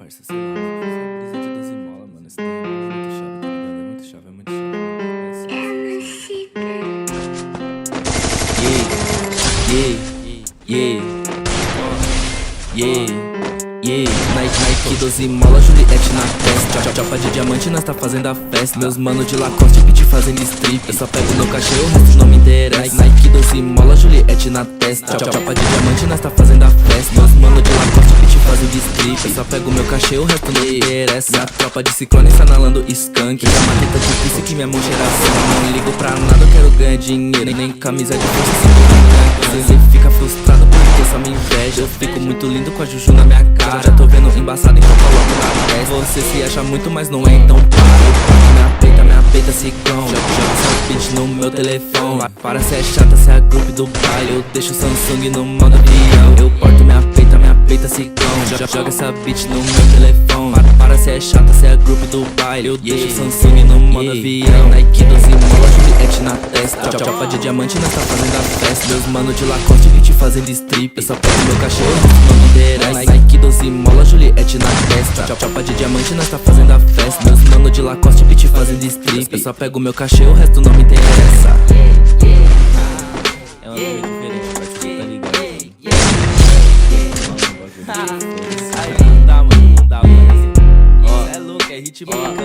parça, sei lá, mano. Essa brisa de 12 mola, mano. Esse tempo é muito chave, tá ligado? É muito chave, é muito chave, Nike 12 mola, Juliette na testa. Chapa de diamante, nós tá fazendo a festa. Meus mano de Lacoste, beat fazendo strip. Eu só pego meu cachê, o resto não me interessa. Nike 12 mola, Juliette na testa. Chapa de diamante, nós tá fazendo a festa. Meus mano de Lacoste, beat fazendo strip. Eu só pego meu cachê, o resto não me interessa. Minha tropa de ciclone sanalando skunk. Já matei tanto difícil que minha mão cheira sangue. Não ligo pra nada, eu quero ganhar dinheiro. Nem camisa de força, você fica frustrado porque só me inveja. Eu fico muito lindo com a Juju na minha cara. Já tô vendo embaçado, então coloco na testa. Você se acha muito, mas não é, então para. Minha peita, ciclone. Joga essa bitch no meu telefone. Para ser chata, cê é a group do baile. Eu deixo o Samsung no modo avião. Eu porto minha peita, ciclone. Joga essa bitch no meu telefone. Para ser chata, cê é a group do baile. Eu deixo o Samsung no modo avião. Nike 12 mola, Juliette na testa. Chapa de diamante, nós tá fazendo a festa. Meus mano de Lacoste, beat fazendo strip. Eu só pego meu cachorro, não me interessa. Nike 12 mola, Juliette na testa. Chapa de diamante, nós tá fazendo a festa. Meus mano de Lacoste, beat fazendo strip. Eu só pego meu cachê, o resto não me interessa. É uma coisa diferente, parceiro, tá ligado? Aí não dá, mano, não dá, mano. Ó, é louco, é hit bacana.